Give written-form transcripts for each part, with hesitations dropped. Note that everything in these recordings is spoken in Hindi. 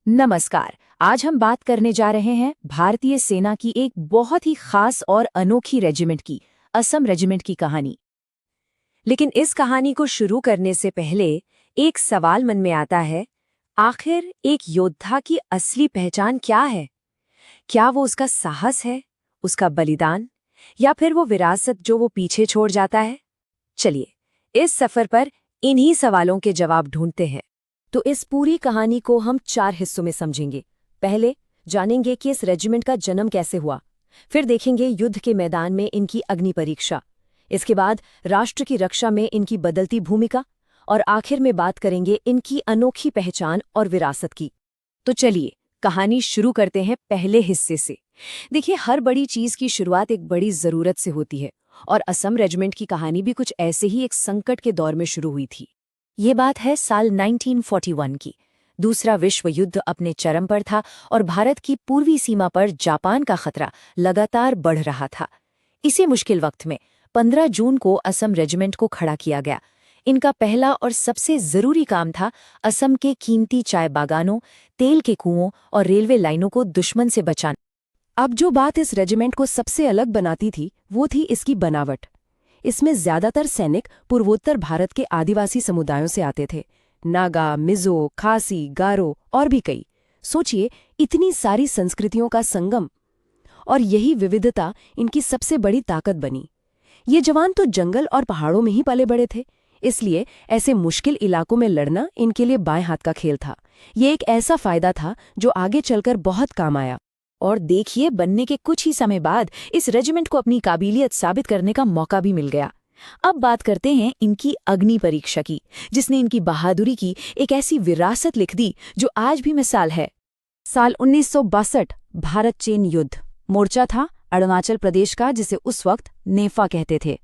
नमस्कार। आज हम बात करने जा रहे हैं भारतीय सेना की एक बहुत ही खास और अनोखी रेजिमेंट की, असम रेजिमेंट की कहानी। लेकिन इस कहानी को शुरू करने से पहले एक सवाल मन में आता है, आखिर एक योद्धा की असली पहचान क्या है? क्या वो उसका साहस है, उसका बलिदान, या फिर वो विरासत जो वो पीछे छोड़ जाता है? चलिए, इस सफर पर इन्हीं सवालों के जवाब ढूंढते हैं। तो इस पूरी कहानी को हम 4 हिस्सों में समझेंगे। पहले जानेंगे कि इस रेजिमेंट का जन्म कैसे हुआ, फिर देखेंगे युद्ध के मैदान में इनकी अग्नि परीक्षा, इसके बाद राष्ट्र की रक्षा में इनकी बदलती भूमिका, और आखिर में बात करेंगे इनकी अनोखी पहचान और विरासत की। तो चलिए, कहानी शुरू करते हैं पहले हिस्से से। देखिए, हर बड़ी चीज की शुरुआत एक बड़ी जरूरत से होती है, और असम रेजिमेंट की कहानी भी कुछ ऐसे ही एक संकट के दौर में शुरू हुई थी। ये बात है साल 1941 की। दूसरा विश्व युद्ध अपने चरम पर था और भारत की पूर्वी सीमा पर जापान का खतरा लगातार बढ़ रहा था। इसी मुश्किल वक्त में 15 जून को असम रेजिमेंट को खड़ा किया गया। इनका पहला और सबसे जरूरी काम था असम के कीमती चाय बागानों, तेल के कुओं और रेलवे लाइनों को दुश्मन से बचाना। अब जो बात इस रेजिमेंट को सबसे अलग बनाती थी, वो थी इसकी बनावट। इसमें ज्यादातर सैनिक पूर्वोत्तर भारत के आदिवासी समुदायों से आते थे। नागा, मिजो, खासी, गारो और भी कई। सोचिए, इतनी सारी संस्कृतियों का संगम। और यही विविधता इनकी सबसे बड़ी ताकत बनी। ये जवान तो जंगल और पहाड़ों में ही पले बड़े थे, इसलिए ऐसे मुश्किल इलाकों में लड़ना इनके लिए बाएं हाथ का खेल था। ये एक ऐसा फायदा था जो आगे चलकर बहुत काम आया। और देखिए, बनने के कुछ ही समय बाद इस रेजिमेंट को अपनी काबिलियत साबित करने का मौका भी मिल गया। अब बात करते हैं इनकी अग्नि परीक्षा की, जिसने इनकी बहादुरी की एक ऐसी विरासत लिख दी जो आज भी मिसाल है। साल 1962 भारत चीन युद्ध। मोर्चा था अरुणाचल प्रदेश का, जिसे उस वक्त नेफा कहते थे।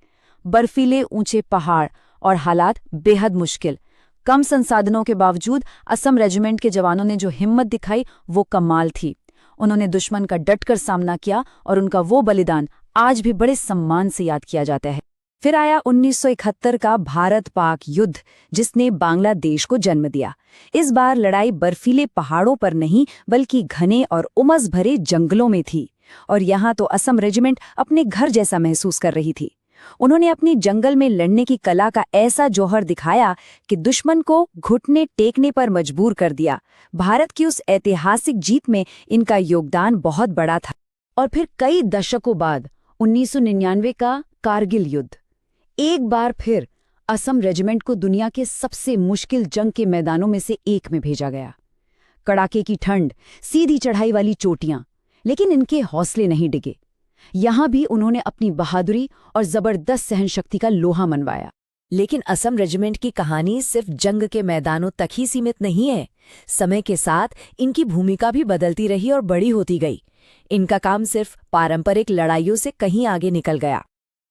बर्फीले ऊंचे पहाड़ और हालात बेहद मुश्किल। कम संसाधनों के बावजूद असम रेजिमेंट के जवानों ने जो हिम्मत दिखाई, वो कमाल थी। उन्होंने दुश्मन का डटकर सामना किया और उनका वो बलिदान आज भी बड़े सम्मान से याद किया जाता है। फिर आया 1971 का भारत पाक युद्ध, जिसने बांग्लादेश को जन्म दिया। इस बार लड़ाई बर्फीले पहाड़ों पर नहीं, बल्कि घने और उमस भरे जंगलों में थी। और यहाँ तो असम रेजिमेंट अपने घर जैसा महसूस कर रही थी। उन्होंने अपनी जंगल में लड़ने की कला का ऐसा जौहर दिखाया कि दुश्मन को घुटने टेकने पर मजबूर कर दिया। भारत की उस ऐतिहासिक जीत में इनका योगदान बहुत बड़ा था। और फिर कई दशकों बाद 1999 का कारगिल युद्ध। एक बार फिर असम रेजिमेंट को दुनिया के सबसे मुश्किल जंग के मैदानों में से एक में भेजा गया। कड़ाके की ठंड, सीधी चढ़ाई वाली चोटियां, लेकिन इनके हौसले नहीं डिगे। यहां भी उन्होंने अपनी बहादुरी और जबरदस्त सहनशक्ति का लोहा मनवाया। लेकिन असम रेजिमेंट की कहानी सिर्फ जंग के मैदानों तक ही सीमित नहीं है। समय के साथ इनकी भूमिका भी बदलती रही और बड़ी होती गई। इनका काम सिर्फ पारंपरिक लड़ाइयों से कहीं आगे निकल गया।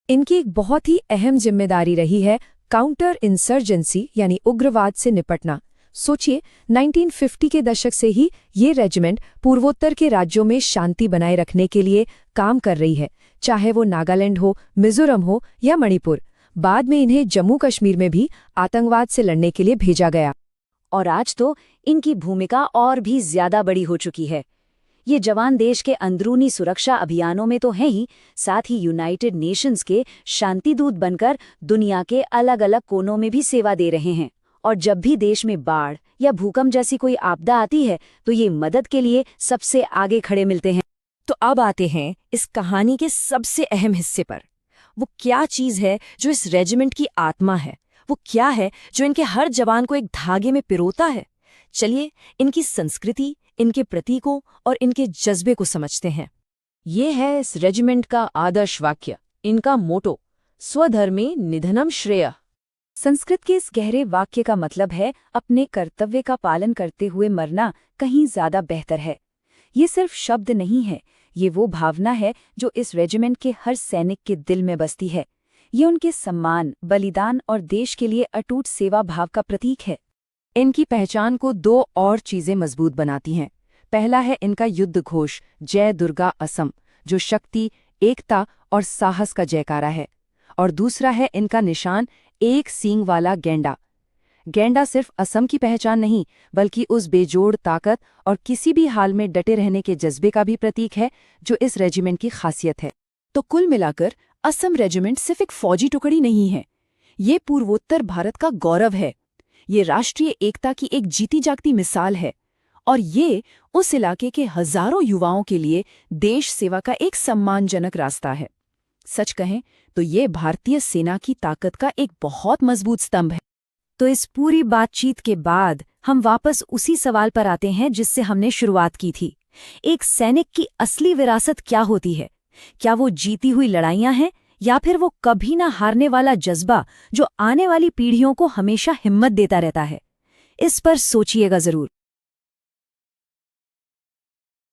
इनकी एक बहुत ही अहम जिम्मेदारी रही है काउंटर इंसर्जेंसी, यानी उग्रवाद से निपटना। सोचिए, 1950 के दशक से ही ये रेजिमेंट पूर्वोत्तर के राज्यों में शांति बनाए रखने के लिए काम कर रही है, चाहे वो नागालैंड हो, मिजोरम हो या मणिपुर। बाद में इन्हें जम्मू कश्मीर में भी आतंकवाद से लड़ने के लिए भेजा गया। और आज तो इनकी भूमिका और भी ज्यादा बड़ी हो चुकी है। ये जवान देश के अंदरूनी सुरक्षा अभियानों में तो हैं ही, साथ ही यूनाइटेड नेशंस के शांति दूत बनकर दुनिया के अलग अलग कोनों में भी सेवा दे रहे हैं। और जब भी देश में बाढ़ या भूकंप जैसी कोई आपदा आती है, तो ये मदद के लिए सबसे आगे खड़े मिलते हैं। तो अब आते हैं इस कहानी के सबसे अहम हिस्से पर। वो क्या चीज है जो इस रेजिमेंट की आत्मा है? वो क्या है जो इनके हर जवान को एक धागे में पिरोता है? चलिए, इनकी संस्कृति, इनके प्रतीकों और इनके जज्बे को समझते हैं। ये है इस रेजिमेंट का आदर्श वाक्य, इनका मोटो, स्वधर्मे निधनम श्रेय। संस्कृत के इस गहरे वाक्य का मतलब है अपने कर्तव्य का पालन करते हुए मरना कहीं ज्यादा बेहतर है। ये सिर्फ शब्द नहीं है, ये वो भावना है जो इस रेजिमेंट के हर सैनिक के दिल में बसती है। ये उनके सम्मान, बलिदान और देश के लिए अटूट सेवा भाव का प्रतीक है। इनकी पहचान को 2 और चीजें मजबूत बनाती हैं। पहला है इनका युद्ध घोष, जय दुर्गा असम, जो शक्ति, एकता और साहस का जयकारा है। और दूसरा है इनका निशान, एक सींग वाला गेंडा। गेंडा सिर्फ असम की पहचान नहीं, बल्कि उस बेजोड़ ताकत और किसी भी हाल में डटे रहने के जज्बे का भी प्रतीक है जो इस रेजिमेंट की खासियत है। तो कुल मिलाकर असम रेजिमेंट सिर्फ एक फौजी टुकड़ी नहीं है, ये पूर्वोत्तर भारत का गौरव है, ये राष्ट्रीय एकता की एक जीती जागती मिसाल है, और ये उस इलाके के हजारों युवाओं के लिए देश सेवा का एक सम्मानजनक रास्ता है। सच कहें तो ये भारतीय सेना की ताकत का एक बहुत मजबूत स्तंभ है। तो इस पूरी बातचीत के बाद हम वापस उसी सवाल पर आते हैं जिससे हमने शुरुआत की थी। एक सैनिक की असली विरासत क्या होती है? क्या वो जीती हुई लड़ाइयां हैं, या फिर वो कभी ना हारने वाला जज्बा जो आने वाली पीढ़ियों को हमेशा हिम्मत देता रहता है? इस पर सोचिएगा जरूर।